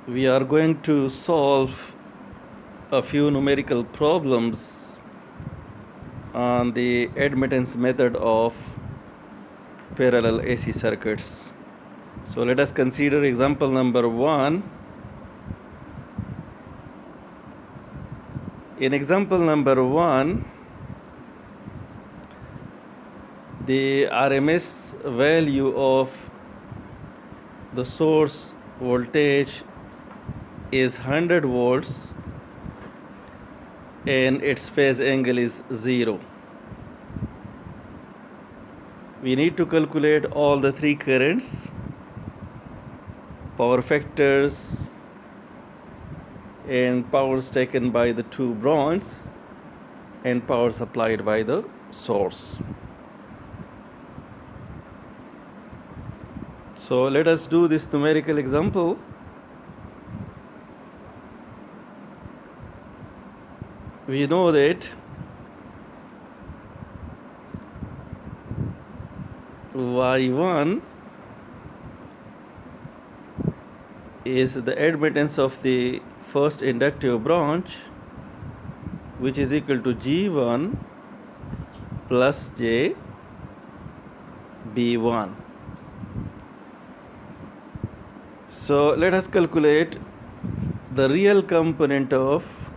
We are going to solve a few numerical problems on the admittance method of parallel AC circuits. So let us consider example number 1. In example number 1, the RMS value of the source voltage is 100 volts and its phase angle is 0. We need to calculate all the three currents, power factors, and powers taken by the two branches and power supplied by the source. So let us do this numerical example. We know that Y1 is the admittance of the first inductive branch, which is equal to G1 plus J B1. So let us calculate the real component of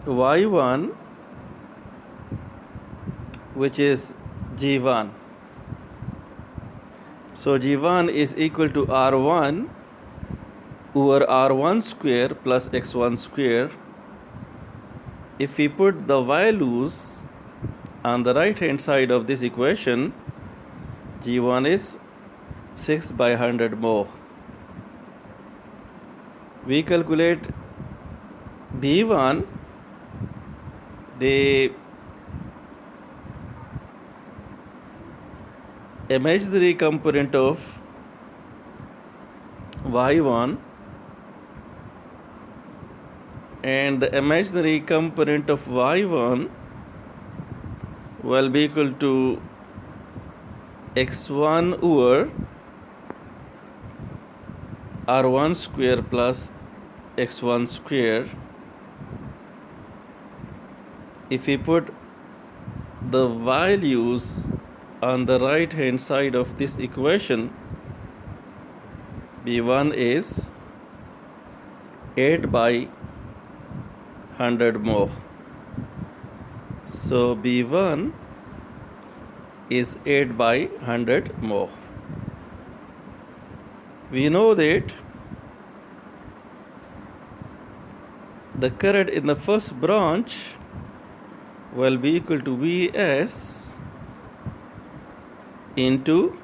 Y1, which is G1. So G1 is equal to R1 over R1 square plus X1 square. If we put the values on the right hand side of this equation, G1 is 6 by 100 mho. We calculate B1, the imaginary component of Y1, and the imaginary component of Y1 will be equal to X1 over R1 square plus X1 square. If we put the values on the right hand side of this equation, B1 is 8 by 100 mho. So B1 is 8 by 100 mho. We know that the current in the first branch will be equal to Vs into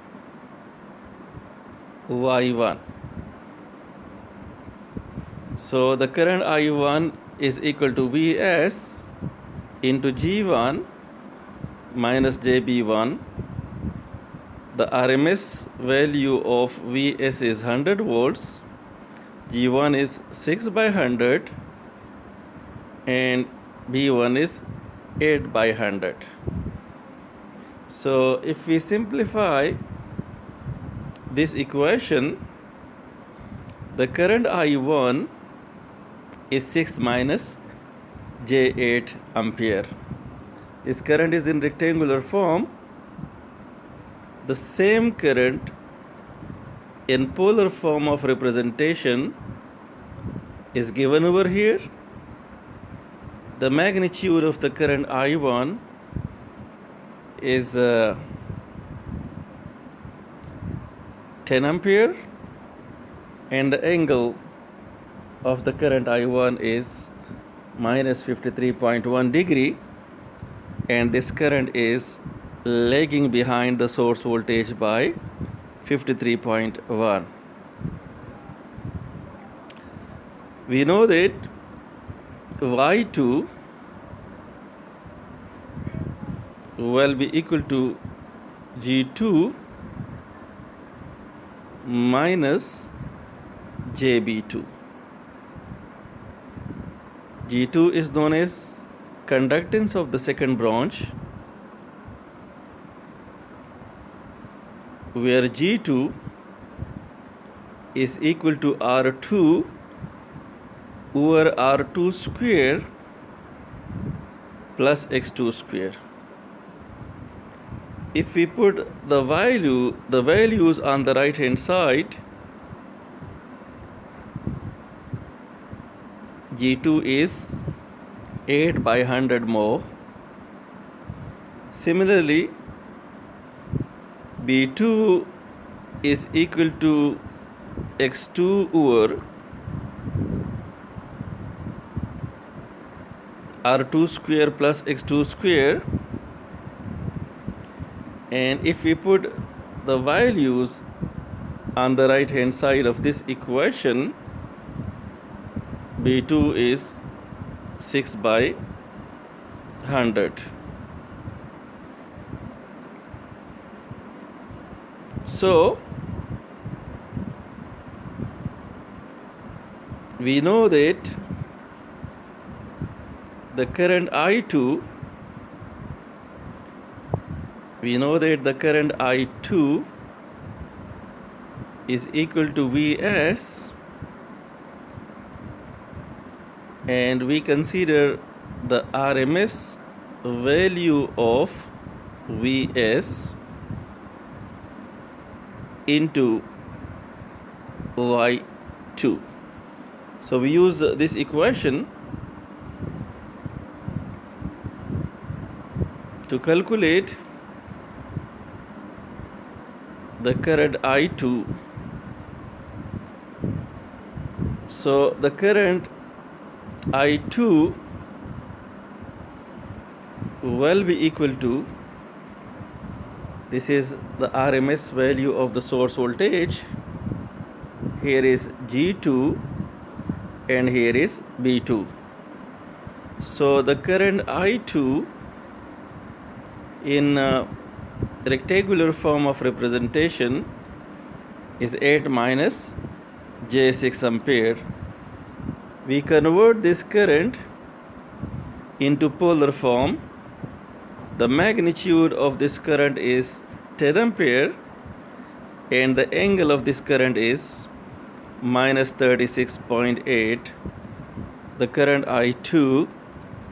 Y1. So the current I1 is equal to Vs into G1 minus JB1. The RMS value of Vs is 100 volts, G1 is 6 by 100, and B1 is 8 by 100. So if we simplify this equation, the current I1 is 6 minus J8 ampere. This current is in rectangular form. The same current in polar form of representation is given over here. The magnitude of the current I1 is 10 ampere, and the angle of the current I1 is minus 53.1 degree, and this current is lagging behind the source voltage by 53.1. We know that Y2 will be equal to G2 minus JB2. G2 is known as conductance of the second branch, where G2 is equal to R2 over R2 square plus X2 square. If we put the values on the right hand side, G2 is 8 by 100 mho. Similarly, B2 is equal to X2 over R2 square plus X2 square, and if we put the values on the right hand side of this equation, B2 is 6 by 100. So we know that the current I2 is equal to Vs, and we consider the RMS value of Vs into Y2. So we use this equation to calculate the current I2. So the current I2 will be equal to, this is the RMS value of the source voltage, here is G2 and here is B2. So the current I2 in rectangular form of representation is 8 minus J6 ampere. We convert this current into polar form. The magnitude of this current is 10 ampere and the angle of this current is minus 36.8. The current I2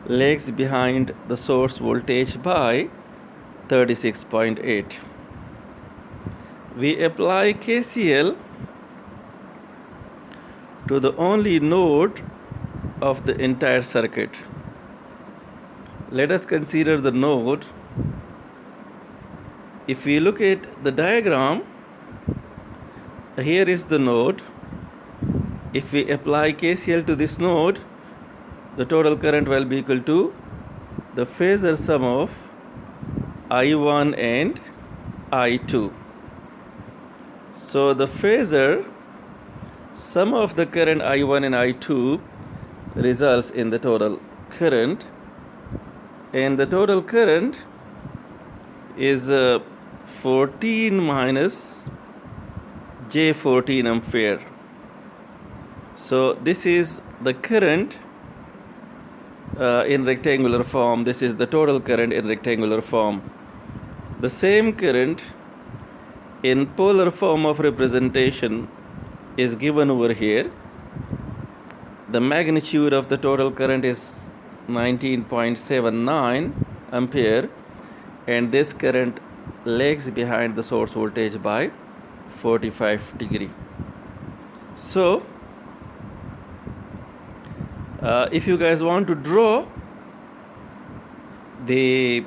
lags behind the source voltage by 36.8. We apply KCL to the only node of the entire circuit. Let us consider the node. If we look at the diagram, here is the node. If we apply KCL to this node, the total current will be equal to the phasor sum of I1 and I2. So the phasor sum of the current I1 and I2 results in the total current, and the total current is 14 minus J14 ampere. So this is the current in rectangular form. This is the total current in rectangular form. The same current in polar form of representation is given over here. The magnitude of the total current is 19.79 ampere, and this current lags behind the source voltage by 45 degree. So if you guys want to draw the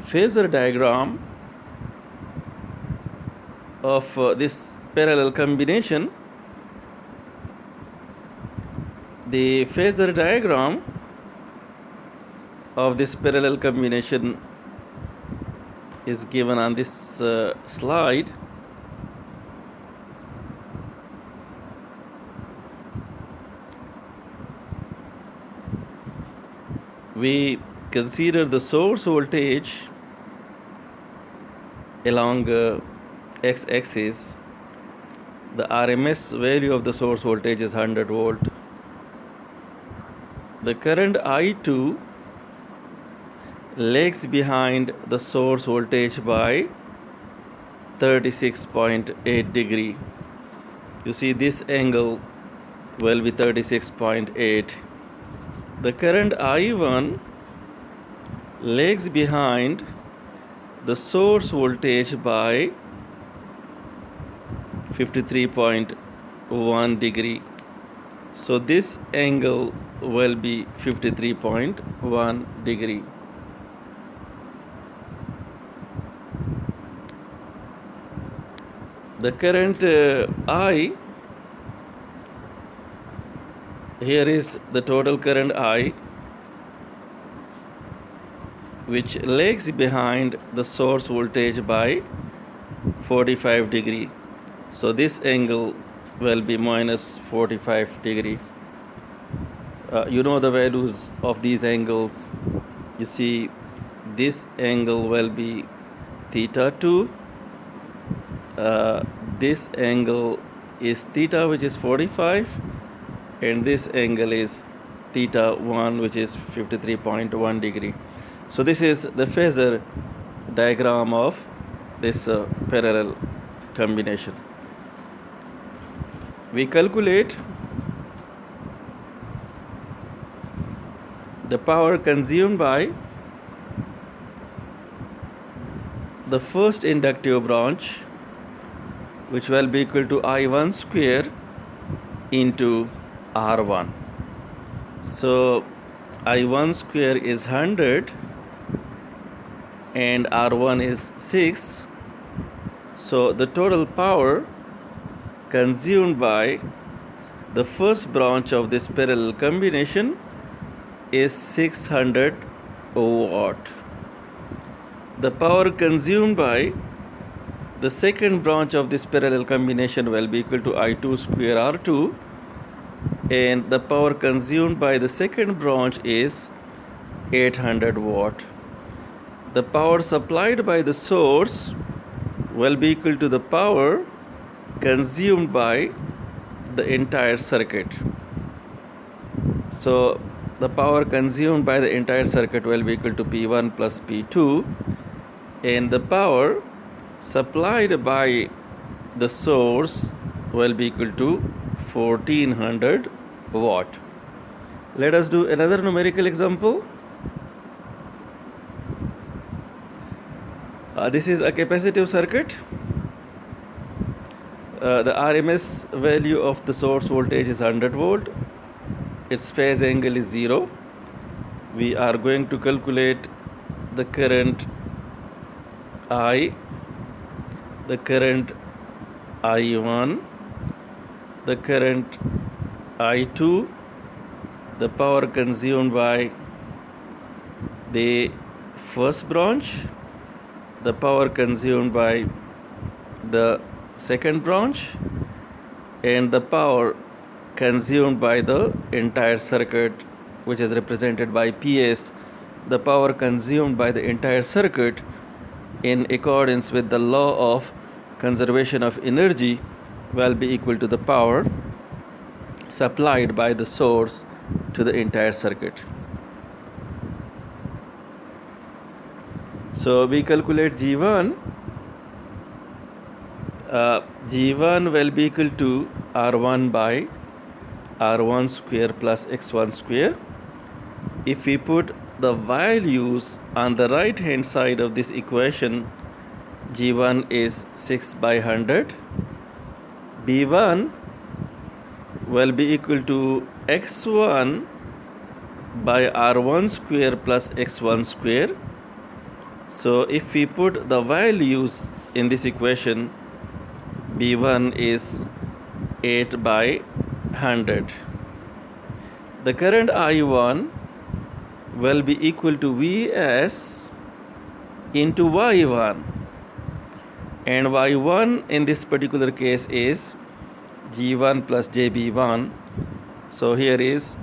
phasor diagram of this parallel combination, the phasor diagram of this parallel combination is given on this slide. We consider the source voltage along x-axis. The RMS value of the source voltage is 100 volt. The current I2 lags behind the source voltage by 36.8 degree. You see this angle will be 36.8. The current I1 lags behind the source voltage by 53.1 degree. So this angle will be 53.1 degree. The current I, here is the total current I, which lags behind the source voltage by 45 degree. So this angle will be minus 45 degree. You know the values of these angles. You see this angle will be theta 2. This angle is theta, which is 45, and this angle is theta 1, which is 53.1 degree. So this is the phasor diagram of this parallel combination. We calculate the power consumed by the first inductive branch, which will be equal to I1 square into R1. So I1 square is 100 and R1 is 6. So the total power consumed by the first branch of this parallel combination is 600 watt. The power consumed by the second branch of this parallel combination will be equal to I2 square R2, and the power consumed by the second branch is 800 watt. The power supplied by the source will be equal to the power consumed by the entire circuit. So the power consumed by the entire circuit will be equal to P1 plus P2, and the power supplied by the source will be equal to 1400 watt. Let us do another numerical example. This is a capacitive circuit. The RMS value of the source voltage is 100 volt. Its phase angle is 0. We are going to calculate the current I, the current I1, the current I2, the power consumed by the first branch, the power consumed by the second branch, and the power consumed by the entire circuit, which is represented by PS. The power consumed by the entire circuit in accordance with the law of conservation of energy will be equal to the power supplied by the source to the entire circuit. So we calculate G1. G1 will be equal to R1 by R1 square plus X1 square. If we put the values on the right hand side of this equation, G1 is 6 by 100. B1 will be equal to X1 by R1 square plus X1 square. So if we put the values in this equation, B1 is 8 by 100. The current I1 will be equal to Vs into Y1, and Y1 in this particular case is G1 plus JB1. So here is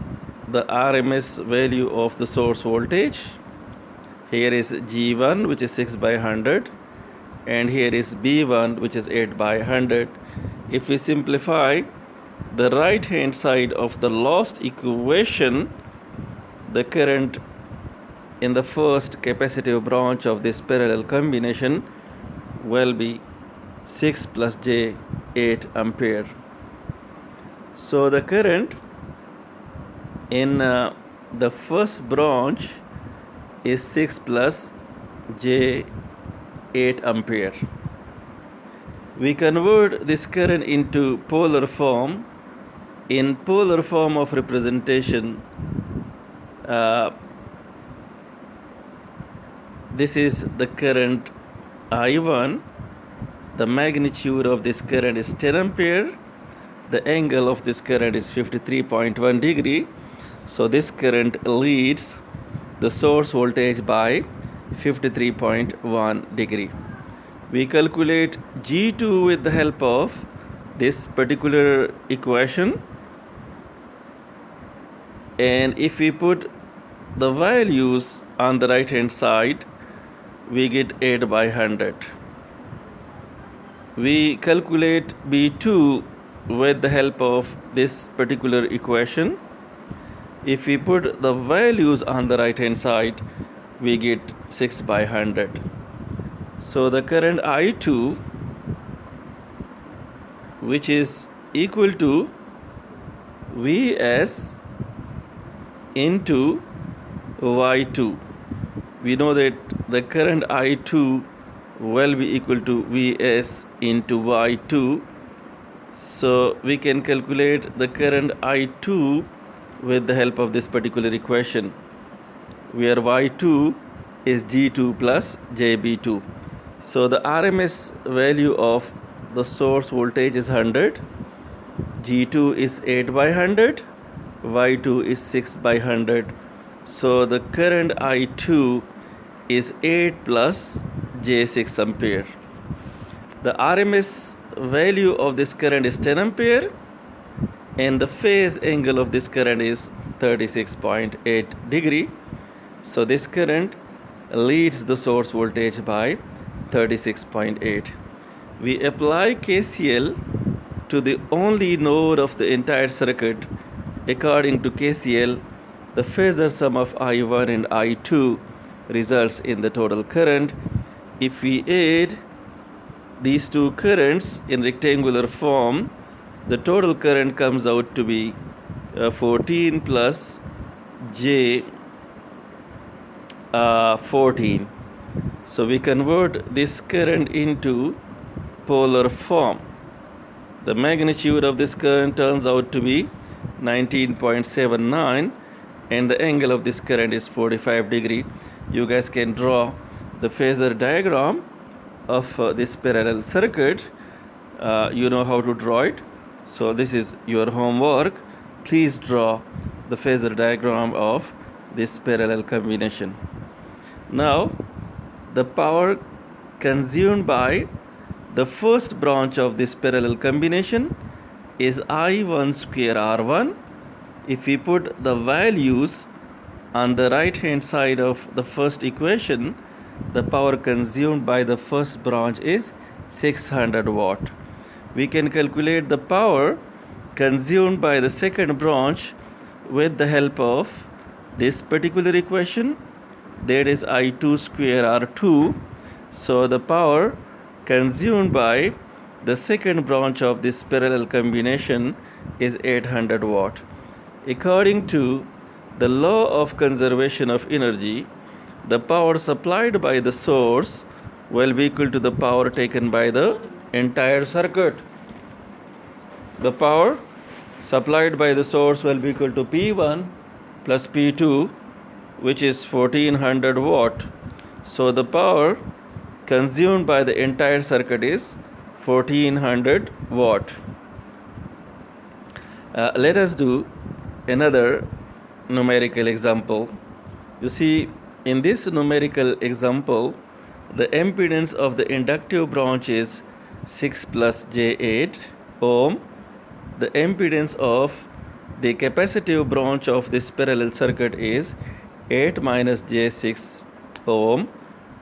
the RMS value of the source voltage. Here is G1, which is 6 by 100, and here is B1, which is 8 by 100. If we simplify the right hand side of the last equation, the current in the first capacitive branch of this parallel combination will be 6 plus J 8 ampere. So the current in the first branch is 6 plus J 8 ampere. We convert this current into polar form. In polar form of representation, this is the current I1. The magnitude of this current is 10 ampere. The angle of this current is 53.1 degree. So this current leads the source voltage by 53.1 degree. We calculate G2 with the help of this particular equation, and if we put the values on the right hand side, we get 8 by 100. We calculate B2 with the help of this particular equation. If we put the values on the right hand side, we get 6 by 100. So the current I2, which is equal to Vs into Y2. We know that the current I2 will be equal to Vs into Y2. So we can calculate the current I2 with the help of this particular equation, where Y2 is G2 plus JB2. So the RMS value of the source voltage is 100. G2 is 8 by 100. Y2 is 6 by 100. So the current I2 is 8 plus J6 ampere. The RMS value of this current is 10 ampere, and the phase angle of this current is 36.8 degree. So this current leads the source voltage by 36.8. We apply KCL to the only node of the entire circuit. According to KCL, the phasor sum of I1 and I2 results in the total current. If we add these two currents in rectangular form, the total current comes out to be 14 plus J 14. So we convert this current into polar form. The magnitude of this current turns out to be 19.79, and the angle of this current is 45 degree. You guys can draw the phasor diagram of this parallel circuit. You know how to draw it. So this is your homework. Please draw the phasor diagram of this parallel combination. Now, the power consumed by the first branch of this parallel combination is I1 square R1. If we put the values on the right hand side of the first equation, the power consumed by the first branch is 600 watt. We can calculate the power consumed by the second branch with the help of this particular equation, that is I2 square R2. So the power consumed by the second branch of this parallel combination is 800 watt. According to the law of conservation of energy, the power supplied by the source will be equal to the power taken by the entire circuit. The power supplied by the source will be equal to P1 plus P2, which is 1400 watt. So the power consumed by the entire circuit is 1400 watt. Let us do another numerical example. You see, in this numerical example, the impedance of the inductive branch is 6 plus J8 ohm. The impedance of the capacitive branch of this parallel circuit is 8 minus J6 ohm.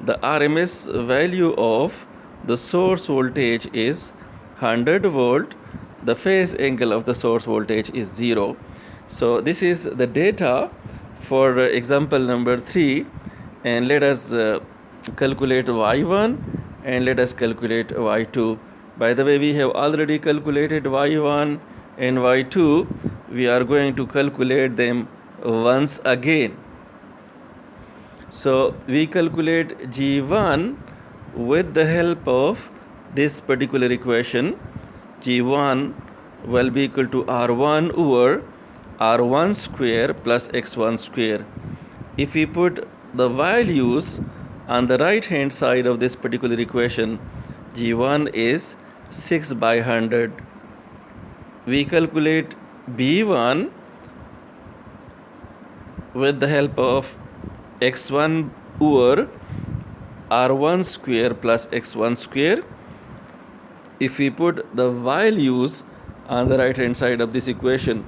The RMS value of the source voltage is 100 volt. The phase angle of the source voltage is 0. So this is the data for example number 3, and let us calculate Y1 and let us calculate Y2. By the way, we have already calculated Y1 and Y2, we are going to calculate them once again. So we calculate G1 with the help of this particular equation. G1 will be equal to R1 over R1 square plus X1 square. If we put the values on the right hand side of this particular equation, G1 is 6 by 100. We calculate B1 with the help of x1 over r1 square plus x1 square. If we put the values on the right hand side of this equation,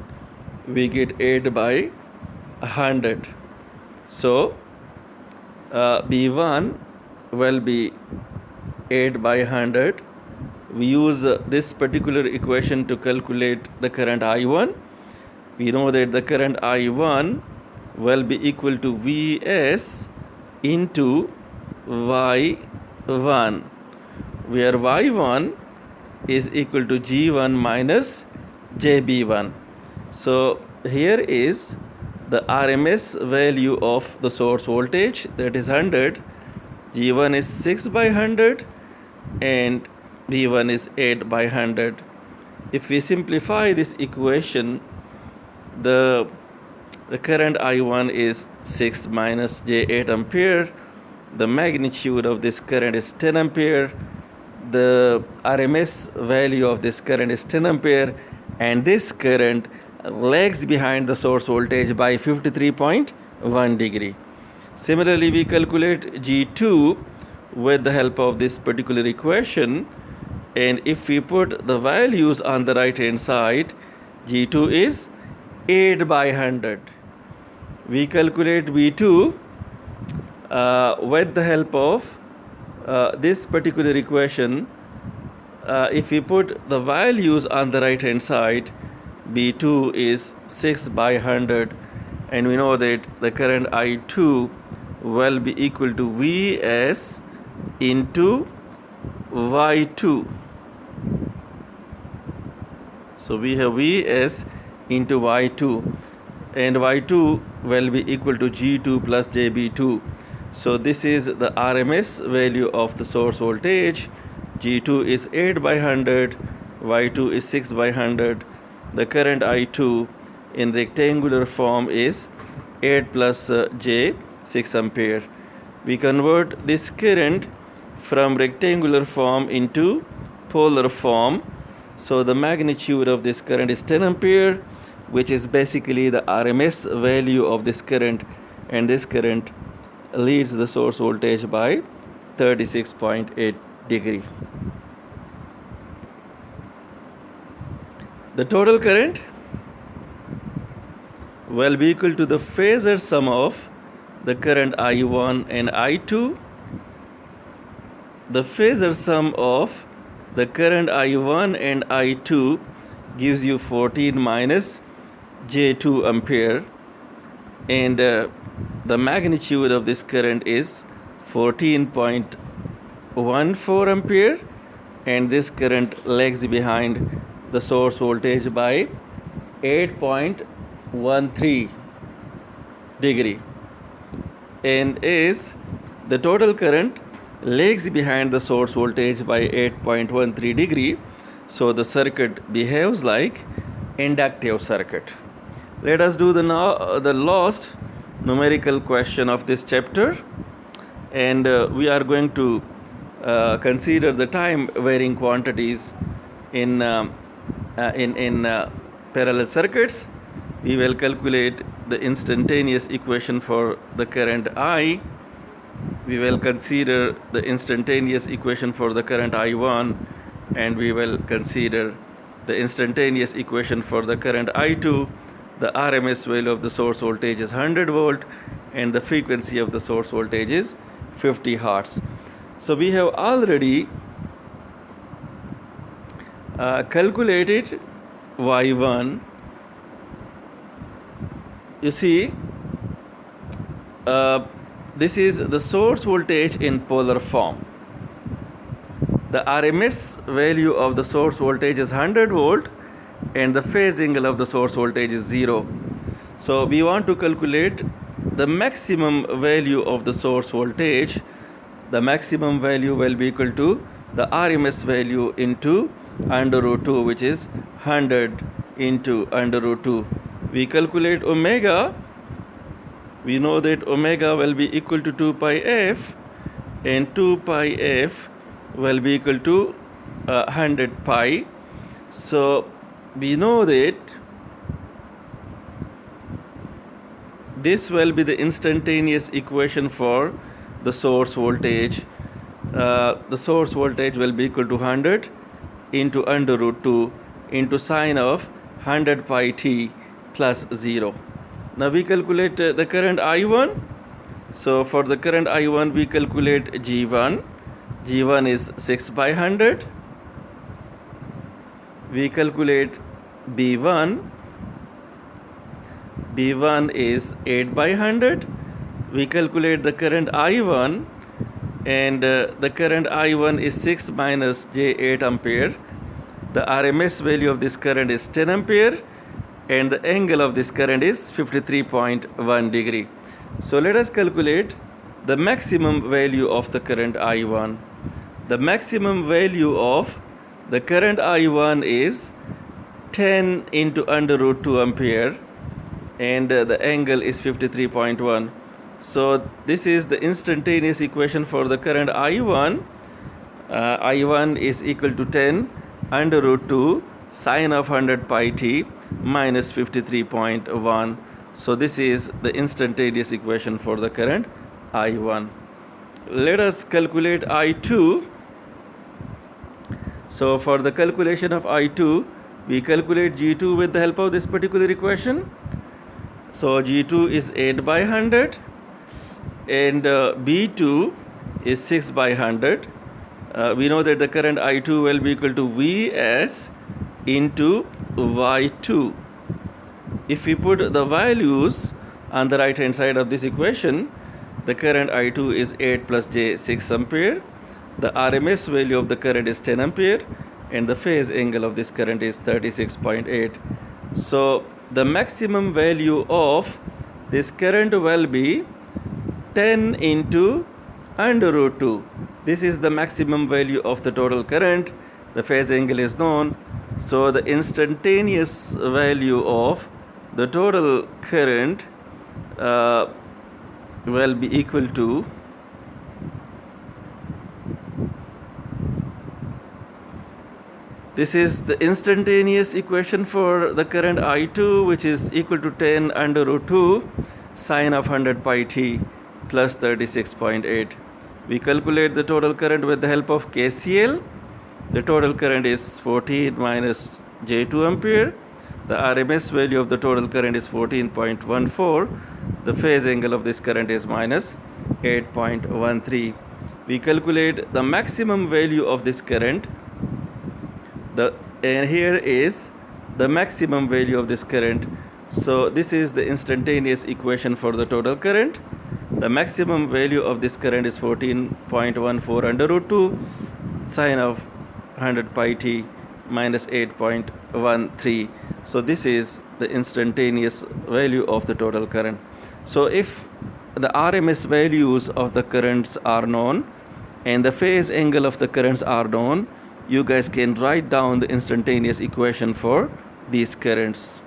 we get 8 by 100. So B1 will be 8 by 100. We use this particular equation to calculate the current I1. We know that the current I1 will be equal to Vs into Y1, where Y1 is equal to G1 minus JB1. So here is the RMS value of the source voltage, that is 100. G1 is 6 by 100 and V1 is 8 by 100. If we simplify this equation, the current I1 is 6 minus J8 ampere. The magnitude of this current is 10 ampere. The RMS value of this current is 10 ampere, and this current lags behind the source voltage by 53.1 degree. Similarly, we calculate G2 with the help of this particular equation, and if we put the values on the right hand side, G2 is 8 by 100. We calculate V2 with the help of this particular equation. If we put the values on the right hand side, B2 is 6 by 100, and we know that the current I2 will be equal to Vs into Y2. So we have Vs into Y2, and Y2 will be equal to G2 plus JB2. So this is the RMS value of the source voltage. G2 is 8 by 100, Y2 is 6 by 100. The current I2 in rectangular form is 8 plus J 6 ampere. We convert this current from rectangular form into polar form. So the magnitude of this current is 10 ampere, which is basically the RMS value of this current, and this current leads the source voltage by 36.8 degree. The total current will be equal to the phasor sum of the current I1 and I2. The phasor sum of the current I1 and I2 gives you 14 minus J2 ampere, and the magnitude of this current is 14.14 ampere, and this current lags behind the source voltage by 8.13 degree, and is the total current lags behind the source voltage by 8.13 degree. So the circuit behaves like inductive circuit. Let us do the last numerical question of this chapter, and we are going to consider the time varying quantities in parallel circuits. We will calculate the instantaneous equation for the current I. We will consider the instantaneous equation for the current I1, and we will consider the instantaneous equation for the current I2. The RMS value of the source voltage is 100 volt, and the frequency of the source voltage is 50 hertz. So we have already calculated Y1. You see, this is the source voltage in polar form. The RMS value of the source voltage is 100 volt, and the phase angle of the source voltage is 0. So we want to calculate the maximum value of the source voltage. The maximum value will be equal to the RMS value into under root 2, which is 100 into under root 2. We calculate omega. We know that omega will be equal to 2 pi f, and 2 pi f will be equal to 100 pi. So we know that this will be the instantaneous equation for the source voltage. The source voltage will be equal to 100 into under root 2 into sine of 100 pi t plus 0. Now we calculate the current I1. So for the current I1 we calculate G1. G1 is 6 by 100. We calculate B1. B1 is 8 by 100. We calculate the current I1, and the current I1 is 6 minus J8 ampere. The RMS value of this current is 10 ampere, and the angle of this current is 53.1 degree. So let us calculate the maximum value of the current I1. The maximum value of the current I1 is 10 into under root 2 ampere, and the angle is 53.1. So this is the instantaneous equation for the current I1. I1 is equal to 10 under root 2 sine of 100 pi t minus 53.1. So this is the instantaneous equation for the current I1. Let us calculate I2. So for the calculation of I2, we calculate G2 with the help of this particular equation. So G2 is 8 by 100, and B2 is 6 by 100. We know that the current I2 will be equal to Vs into Y2. If we put the values on the right hand side of this equation, the current I2 is 8 plus J 6 ampere. The RMS value of the current is 10 ampere, and the phase angle of this current is 36.8. So the maximum value of this current will be 10 into under root 2. This is the maximum value of the total current. The phase angle is known. So the instantaneous value of the total current will be equal to this is the instantaneous equation for the current I2, which is equal to 10 under root 2 sine of 100 pi t plus 36.8. We calculate the total current with the help of KCL. The total current is 14 minus J2 ampere. The RMS value of the total current is 14.14. The phase angle of this current is minus 8.13. We calculate the maximum value of this current. And here is the maximum value of this current. So this is the instantaneous equation for the total current. The maximum value of this current is 14.14 under root 2 sine of 100 pi t minus 8.13. So this is the instantaneous value of the total current. So if the RMS values of the currents are known and the phase angle of the currents are known, you guys can write down the instantaneous equation for these currents.